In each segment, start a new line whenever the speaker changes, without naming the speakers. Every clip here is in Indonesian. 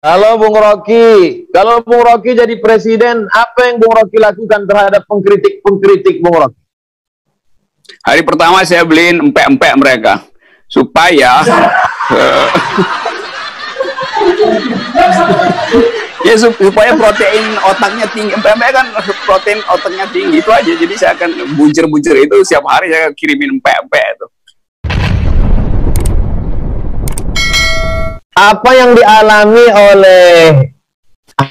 Kalau Bung Rocky jadi presiden, apa yang Bung Rocky lakukan terhadap pengkritik Bung Rocky?
Hari pertama saya beliin empek-empek mereka supaya ya supaya protein otaknya tinggi. Empek-empek kan protein otaknya tinggi, itu aja. Jadi saya akan buncir-buncir itu setiap hari, saya kirimin empek-empek itu.
Apa yang dialami oleh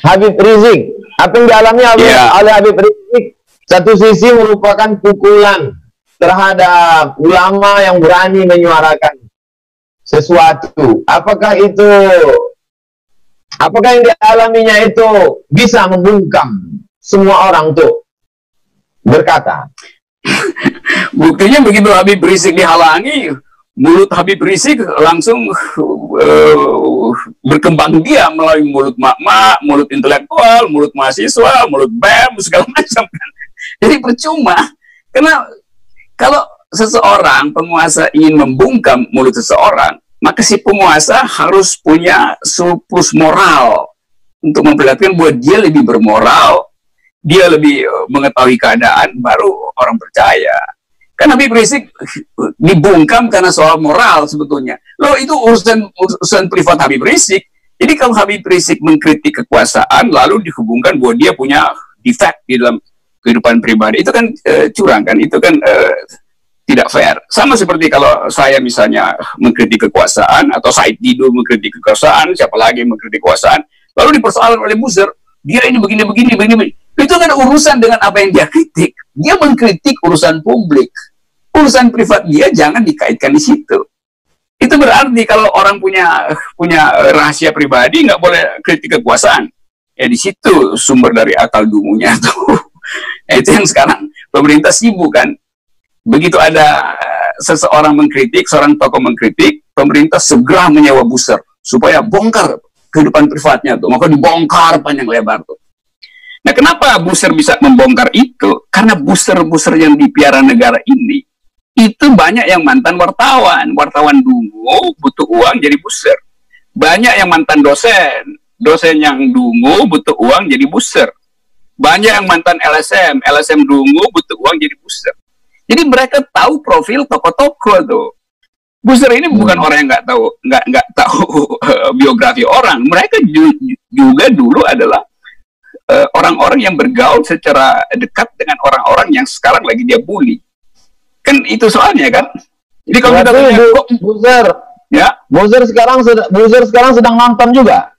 Habib Rizik? Apa yang dialami oleh Habib Rizik? Satu sisi merupakan pukulan terhadap ulama yang berani menyuarakan sesuatu. Apakah yang dialaminya itu bisa membungkam semua orang tuh berkata?
Buktinya begitu Habib Rizik dihalangi, mulut Habib Rizik langsung berkembang dia melalui mulut mak-mak, mulut intelektual, mulut mahasiswa, mulut BEM, segala macam kan. Jadi percuma, karena kalau seseorang penguasa ingin membungkam mulut seseorang, maka si penguasa harus punya surplus moral untuk memperlihatkan bahwa dia lebih bermoral, dia lebih mengetahui keadaan, baru orang percaya. Kan Habib Rizik dibungkam karena soal moral sebetulnya. Loh, itu urusan privat Habib Rizik. Jadi kalau Habib Rizik mengkritik kekuasaan lalu dihubungkan bahwa dia punya defect di dalam kehidupan pribadi, itu kan curang kan, itu kan tidak fair. Sama seperti kalau saya misalnya mengkritik kekuasaan, atau Said Didu mengkritik kekuasaan, siapa lagi mengkritik kekuasaan, lalu dipersoalkan oleh buzzer, dia ini begini. Itu kan urusan dengan apa yang dia kritik. Dia mengkritik urusan publik. Urusan privat dia jangan dikaitkan di situ. Itu berarti kalau orang punya rahasia pribadi nggak boleh kritik kekuasaan. Ya di situ sumber dari akal dungunya tuh. Itu yang sekarang pemerintah sibuk kan. Begitu ada seseorang mengkritik, seorang tokoh mengkritik, pemerintah segera menyewa buzzer supaya bongkar kehidupan privatnya tuh. Maka dibongkar panjang lebar tuh. Nah, kenapa buzzer bisa membongkar itu? Karena buzzer-buzzer yang dipiara negara ini, itu banyak yang mantan wartawan. Wartawan dungu, butuh uang jadi buzzer. Banyak yang mantan dosen. Dosen yang dungu, butuh uang jadi buzzer. Banyak yang mantan LSM. LSM dungu, butuh uang jadi buzzer. Jadi mereka tahu profil tokoh-tokoh tuh. Buzzer ini bukan orang yang nggak tahu biografi orang. Mereka juga dulu adalah orang-orang yang bergaul secara dekat dengan orang-orang yang sekarang lagi dia bully. Kan itu soalnya kan. Jadi kalau kita tanya kok
buzzer sekarang sedang nonton juga.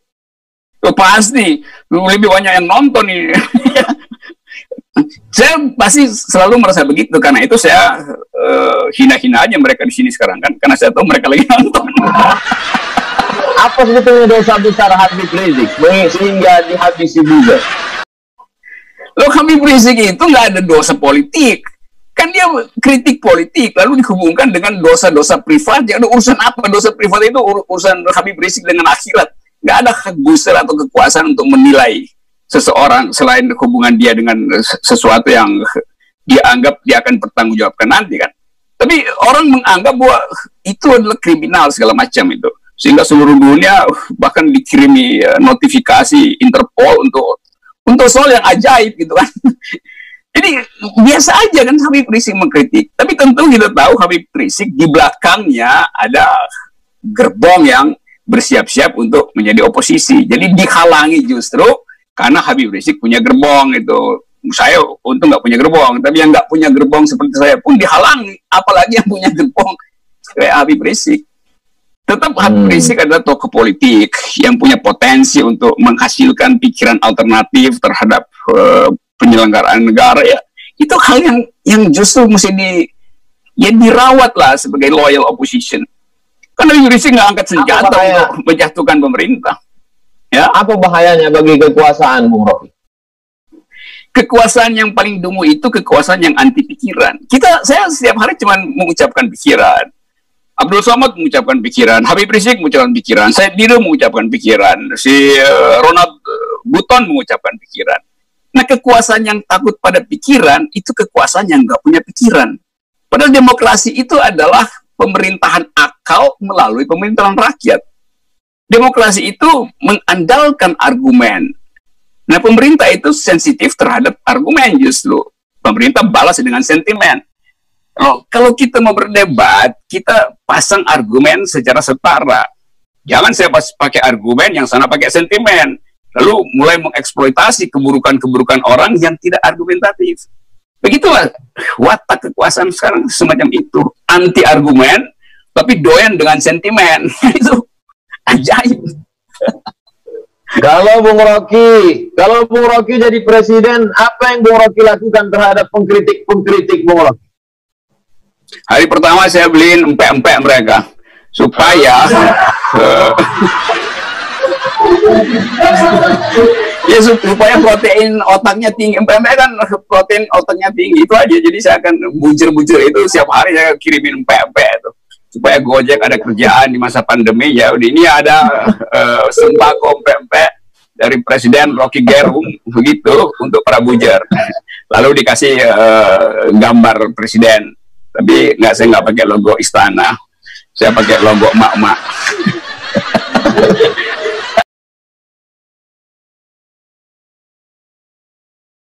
Oh, pasti lebih banyak yang nonton nih. Saya pasti selalu merasa begitu, karena itu saya hina-hina aja mereka di sini sekarang kan, karena saya tahu mereka lagi nonton.
Apa sebetulnya dosa besar Habib Rizik sehingga dihabisi buzzer?
Loh, Habib Rizik itu nggak ada dosa politik. Kan dia kritik politik, lalu dihubungkan dengan dosa-dosa privat. Jadi urusan apa? Dosa privat itu urusan Habib Rizik dengan akhirat. Nggak ada hak buzzer atau kekuasaan untuk menilai seseorang selain hubungan dia dengan sesuatu yang dia anggap dia akan bertanggungjawabkan nanti kan. Tapi orang menganggap bahwa itu adalah kriminal segala macam itu. Sehingga seluruh dunia bahkan dikirimi notifikasi Interpol untuk soal yang ajaib gitu kan. Jadi biasa aja kan Habib Rizik mengkritik. Tapi tentu kita tahu Habib Rizik di belakangnya ada gerbong yang bersiap-siap untuk menjadi oposisi. Jadi dihalangi justru karena Habib Rizik punya gerbong itu. Saya untung nggak punya gerbong, tapi yang nggak punya gerbong seperti saya pun dihalangi. Apalagi yang punya gerbong kayak Habib Rizik. Tetap Habib Rizik adalah tokoh politik yang punya potensi untuk menghasilkan pikiran alternatif terhadap penyelenggaraan negara ya. Itu hal yang justru mesti dirawat lah sebagai loyal opposition. Karena Habib Rizik nggak angkat senjata untuk menjatuhkan pemerintah. Ya.
Apa bahayanya bagi kekuasaan, Bung Rocky?
Kekuasaan yang paling dungu itu kekuasaan yang anti pikiran. Saya setiap hari cuma mengucapkan pikiran. Abdul Somad mengucapkan pikiran, Habib Rizik mengucapkan pikiran, Said Didu mengucapkan pikiran, si Ronald Buton mengucapkan pikiran. Nah, kekuasaan yang takut pada pikiran itu kekuasaan yang nggak punya pikiran. Padahal demokrasi itu adalah pemerintahan akal melalui pemerintahan rakyat. demokrasi itu mengandalkan argumen. Nah, pemerintah itu sensitif terhadap argumen justru. Pemerintah balas dengan sentimen. Kalau kita mau berdebat, kita pasang argumen secara setara. Jangan saya pakai argumen, yang sana pakai sentimen. Lalu mulai mengeksploitasi keburukan-keburukan orang yang tidak argumentatif. Begitulah watak kekuasaan sekarang semacam itu. Anti argumen, tapi doyan dengan sentimen. Itu ajaib.
Kalau Bung Rocky jadi presiden, apa yang Bung Rocky lakukan terhadap pengkritik Bung Rocky?
Hari pertama saya beliin empek-empek mereka supaya ya supaya protein otaknya tinggi. Empek-empek kan protein otaknya tinggi, itu aja. Jadi saya akan bujur-bujur itu setiap hari, saya kirimin empek-empek itu supaya Gojek ada kerjaan di masa pandemi. Ya udah, ini ada sembako empek-empek dari Presiden Rocky Gerung begitu untuk para bujer. Lalu dikasih gambar presiden. Tapi saya nggak pakai logo istana, saya pakai logo emak-emak.